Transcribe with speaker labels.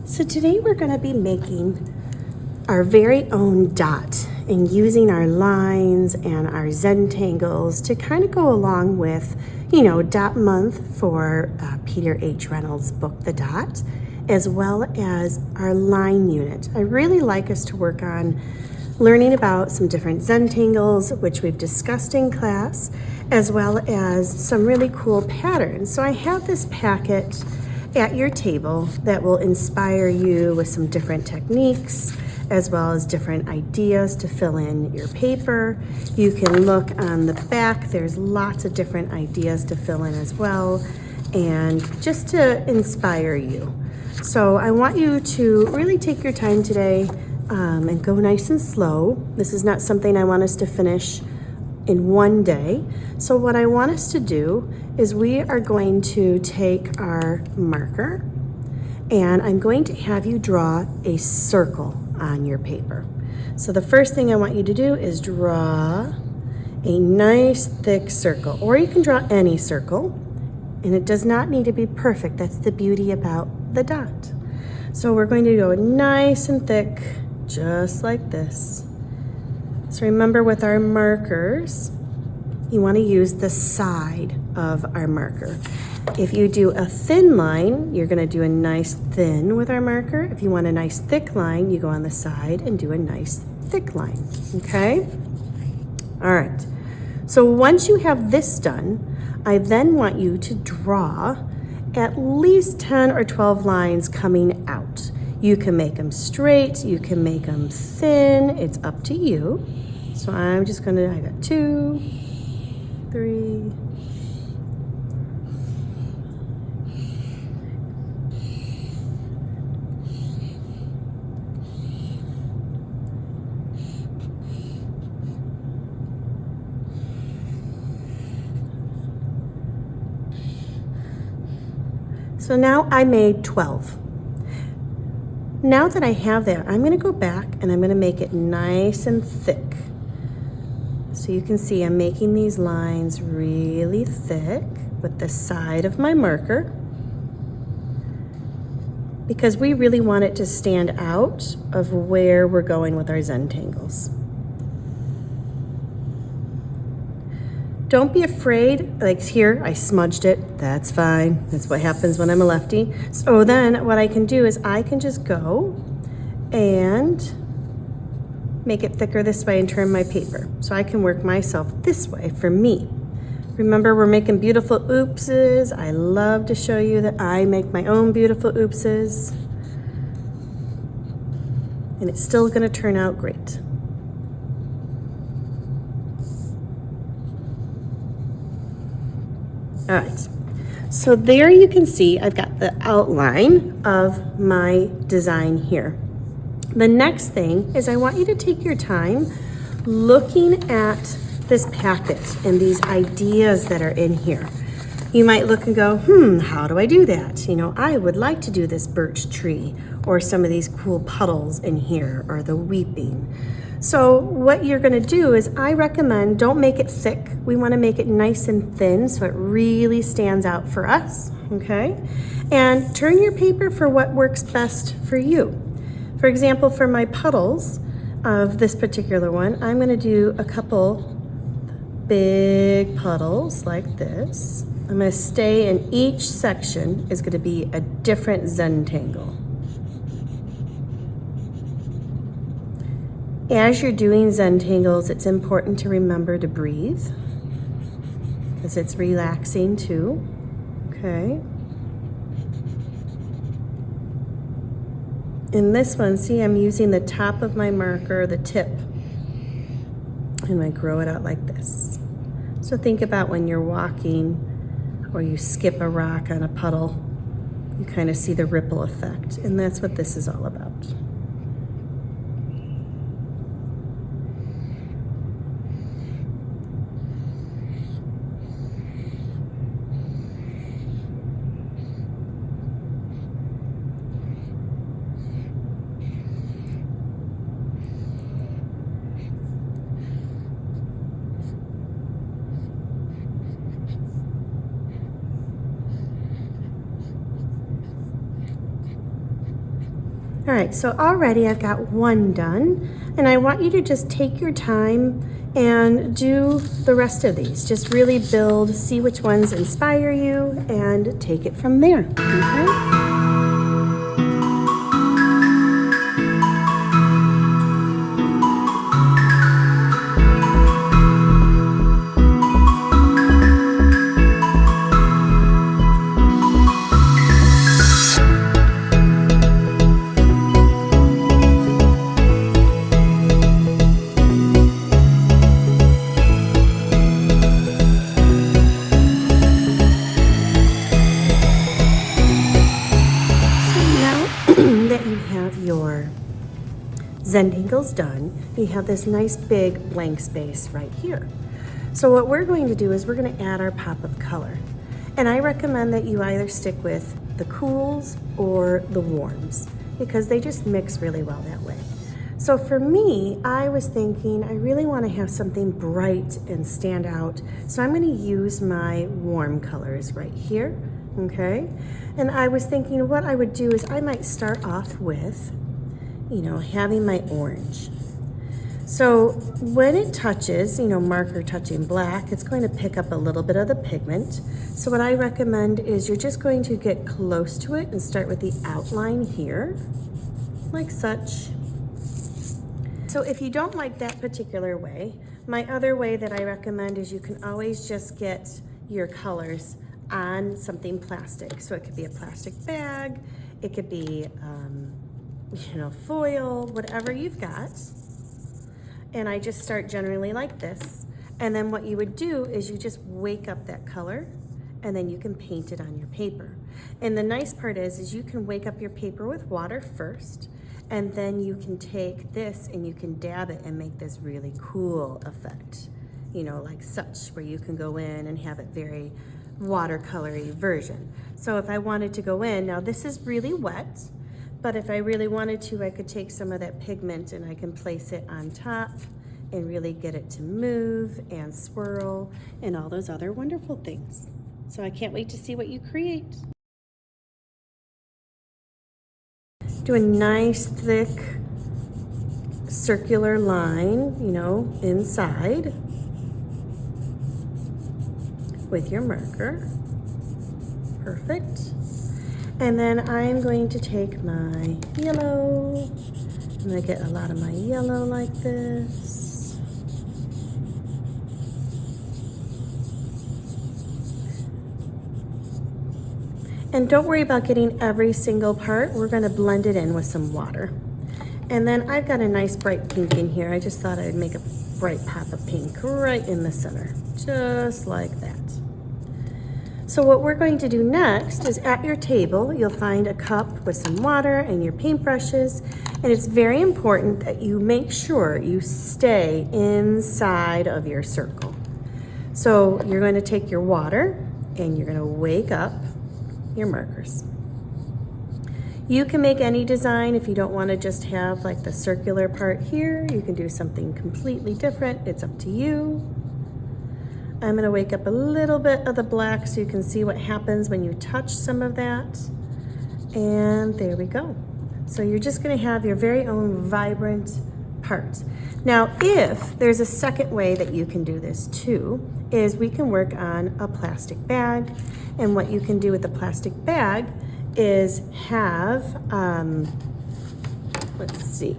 Speaker 1: So today we're going to be making our very own dot and using our lines and our Zentangles to kind of go along with, dot month for Peter H. Reynolds' book, The Dot, as well as our line unit. I really like us to work on learning about some different Zentangles, which we've discussed in class, as well as some really cool patterns. So I have this packet at your table that will inspire you with some different techniques, as well as different ideas to fill in your paper. You can look on the back, there's lots of different ideas to fill in as well, and just to inspire you. So I want you to really take your time today and go nice and slow. This is not something I want us to finish in one day. So what I want us to do is we are going to take our marker and I'm going to have you draw a circle on your paper. So the first thing I want you to do is draw a nice thick circle, or you can draw any circle, and it does not need to be perfect. That's the beauty about the dot. So we're going to go nice and thick, just like this. So remember, with our markers, you want to use the side of our marker. If you do a thin line, you're going to do a nice thin with our marker. If you want a nice thick line, you go on the side and do a nice thick line, okay? All right, so once you have this done, I then want you to draw at least 10 or 12 lines coming out. You can make them straight, you can make them thin, it's up to you. So I'm just gonna, I got 2, 3, so now I made 12. Now that I have that, I'm gonna go back and I'm gonna make it nice and thick. So you can see I'm making these lines really thick with the side of my marker, because we really want it to stand out of where we're going with our Zentangles. Don't be afraid, like here, I smudged it, that's fine. That's what happens when I'm a lefty. So then what I can do is I can just go and make it thicker this way and turn my paper. So I can work myself this way for me. Remember, we're making beautiful oopses. I love to show you that I make my own beautiful oopses. And it's still gonna turn out great. All right, so there you can see I've got the outline of my design here. The next thing is I want you to take your time looking at this packet and these ideas that are in here. You might look and go, how do I do that? I would like to do this birch tree or some of these cool puddles in here or the weeping. So what you're gonna do is I recommend don't make it thick. We wanna make it nice and thin so it really stands out for us, okay? And turn your paper for what works best for you. For example, for my puddles of this particular one, I'm gonna do a couple big puddles like this. I'm gonna stay in each section is gonna be a different Zentangle. As you're doing Zentangles, it's important to remember to breathe because it's relaxing too, okay? In this one, see, I'm using the top of my marker, the tip, and I grow it out like this. So think about when you're walking or you skip a rock on a puddle, you kind of see the ripple effect, and that's what this is all about. All right, so already I've got one done, and I want you to just take your time and do the rest of these. Just really build, see which ones inspire you, and take it from there, okay? That you have your Zentangles done, you have this nice big blank space right here. So what we're going to do is we're going to add our pop of color. And I recommend that you either stick with the cools or the warms because they just mix really well that way. So for me, I was thinking I really want to have something bright and stand out. So I'm going to use my warm colors right here. Okay, and I was thinking what I would do is I might start off with, having my orange. So when it touches, marker touching black, it's going to pick up a little bit of the pigment. So what I recommend is you're just going to get close to it and start with the outline here, like such. So if you don't like that particular way, my other way that I recommend is you can always just get your colors on something plastic. So it could be a plastic bag, it could be, foil, whatever you've got. And I just start generally like this. And then what you would do is you just wake up that color and then you can paint it on your paper. And the nice part is you can wake up your paper with water first, and then you can take this and you can dab it and make this really cool effect, like such, where you can go in and have it very watercolory version. So if I wanted to go in, now this is really wet, but if I really wanted to, I could take some of that pigment and I can place it on top and really get it to move and swirl and all those other wonderful things. So I can't wait to see what you create. Do a nice thick circular line, inside with your marker. Perfect. And then I'm going to take my yellow. I'm going to get a lot of my yellow like this. And don't worry about getting every single part. We're going to blend it in with some water. And then I've got a nice bright pink in here. I just thought I'd make a bright pop of pink right in the center, just like that. So what we're going to do next is at your table, you'll find a cup with some water and your paintbrushes. And it's very important that you make sure you stay inside of your circle. So you're going to take your water and you're going to wake up your markers. You can make any design. If you don't want to just have like the circular part here, you can do something completely different. It's up to you. I'm going to wake up a little bit of the black so you can see what happens when you touch some of that. And there we go. So you're just going to have your very own vibrant part. Now, if there's a second way that you can do this too, is we can work on a plastic bag. And what you can do with the plastic bag is have, let's see,